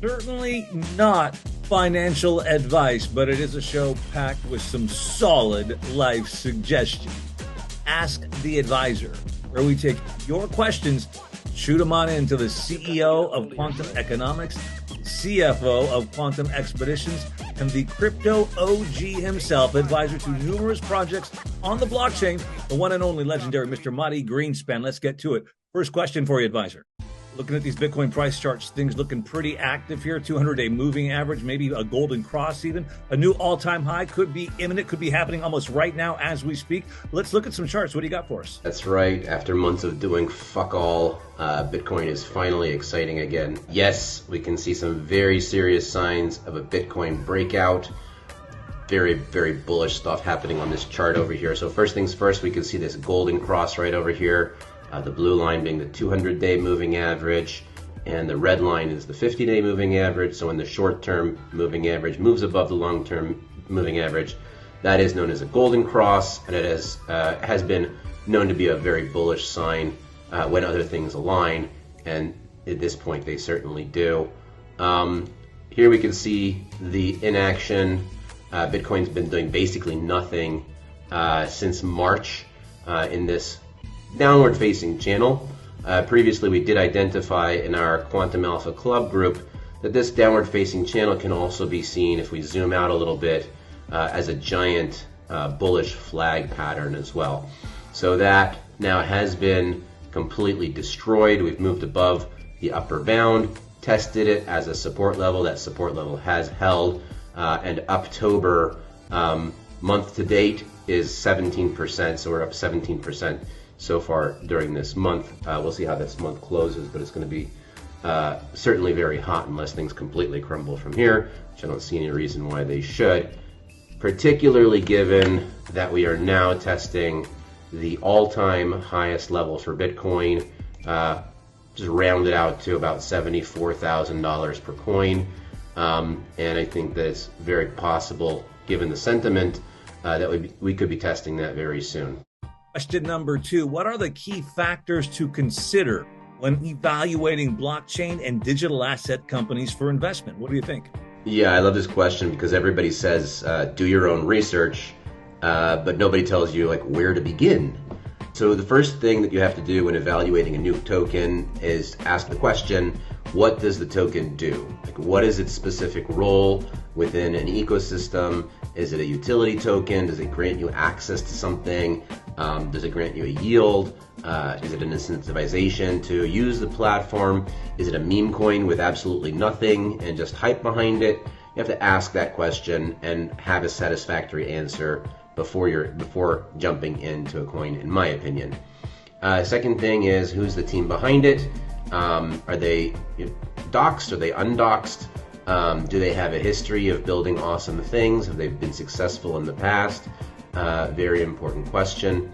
Certainly not financial advice, but it is a show packed with some solid life suggestions. Ask the Advisor, where we take your questions, shoot them on into the CEO of Quantum Economics, CFO of Quantum Expeditions, and the crypto OG himself, advisor to numerous projects on the blockchain, the one and only legendary Mr. Madi Greenspan. Let's get to it. First question for you, Advisor. Looking at these Bitcoin price charts, things looking pretty active here. 200-day moving average, maybe a golden cross even. A new all-time high could be imminent, could be happening almost right now as we speak. Let's look at some charts. What do you got for us? That's right. After months of doing fuck all, Bitcoin is finally exciting again. Yes, we can see some very serious signs of a Bitcoin breakout. Very, very bullish stuff happening on this chart over here. So first things first, we can see this golden cross right over here. The blue line being the 200-day moving average, and the red line is the 50-day moving average. So when the short-term moving average moves above the long-term moving average, that is known as a golden cross, and it has been known to be a very bullish sign when other things align, and at this point they certainly do. Here we can see the inaction. Bitcoin's been doing basically nothing since March in this downward facing channel. Previously we did identify in our Quantum Alpha Club group that this downward facing channel can also be seen, if we zoom out a little bit, as a giant bullish flag pattern as well. So that now has been completely destroyed. We've moved above the upper bound, tested it as a support level. That support level has held, and October month to date is 17%, so we're up 17% so far during this month. We'll see how this month closes, but it's going to be certainly very hot unless things completely crumble from here, which I don't see any reason why they should, particularly given that we are now testing the all-time highest level for Bitcoin, just rounded out to about $74,000 per coin, and I think that it's very possible, given the sentiment, that we could be testing that very soon. Question number 2, what are the key factors to consider when evaluating blockchain and digital asset companies for investment? What do you think? Yeah, I love this question because everybody says do your own research, but nobody tells you like where to begin. So the first thing that you have to do when evaluating a new token is ask the question, what does the token do? Like, what is its specific role within an ecosystem? Is it a utility token? Does it grant you access to something? Does it grant you a yield? Is it an incentivization to use the platform? Is it a meme coin with absolutely nothing and just hype behind it? You have to ask that question and have a satisfactory answer before jumping into a coin, in my opinion. Second thing is, who's the team behind it? Are they doxed? Are they undoxed? Do they have a history of building awesome things? Have they been successful in the past? Very important question.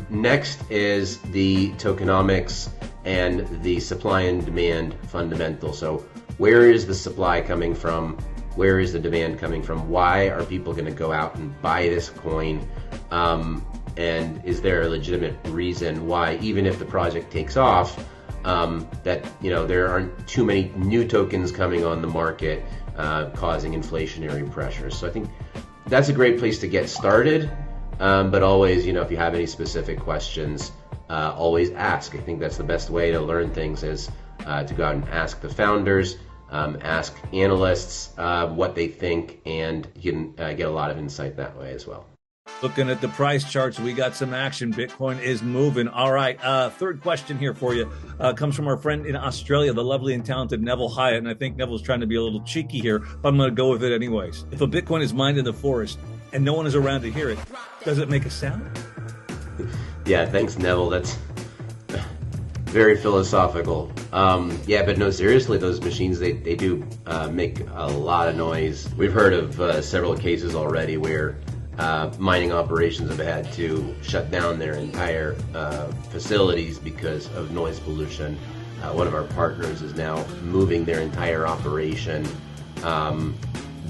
Next is the tokenomics and the supply and demand fundamental. So where is the supply coming from? Where is the demand coming from? Why are people going to go out and buy this coin? And is there a legitimate reason why, even if the project takes off, that there aren't too many new tokens coming on the market, causing inflationary pressures? So I think that's a great place to get started. But always, if you have any specific questions, always ask. I think that's the best way to learn things, is to go out and ask the founders, ask analysts what they think, and you can get a lot of insight that way as well. Looking at the price charts, we got some action. Bitcoin is moving. All right. Third question here for you comes from our friend in Australia, the lovely and talented Neville Hyatt. And I think Neville's trying to be a little cheeky here, but I'm going to go with it anyways. If a Bitcoin is mined in the forest and no one is around to hear it, does it make a sound? Yeah, thanks, Neville. That's very philosophical. Yeah, but no, seriously, those machines, they do make a lot of noise. We've heard of several cases already where mining operations have had to shut down their entire facilities because of noise pollution. One of our partners is now moving their entire operation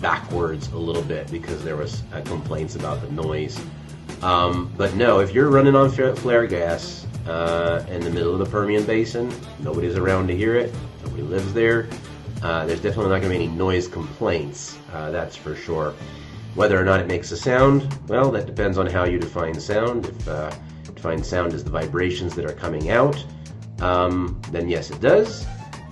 backwards a little bit because there was complaints about the noise. But no, if you're running on flare gas in the middle of the Permian Basin, nobody's around to hear it, nobody lives there, There's definitely not going to be any noise complaints, that's for sure. Whether or not it makes a sound, well, that depends on how you define sound. If define sound as the vibrations that are coming out, then yes, it does.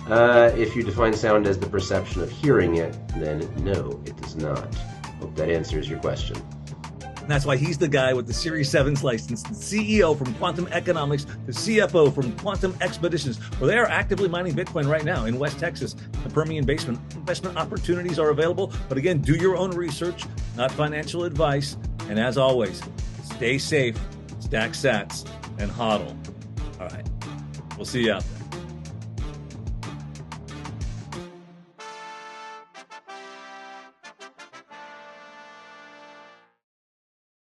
If you define sound as the perception of hearing it, then no, it does not. Hope that answers your question. And that's why he's the guy with the Series 7's license, the CEO from Quantum Economics, the CFO from Quantum Expeditions, where they are actively mining Bitcoin right now in West Texas, the Permian Basin. Investment opportunities are available, but again, do your own research, not financial advice. And as always, stay safe, stack sats, and hodl. All right, we'll see you out there.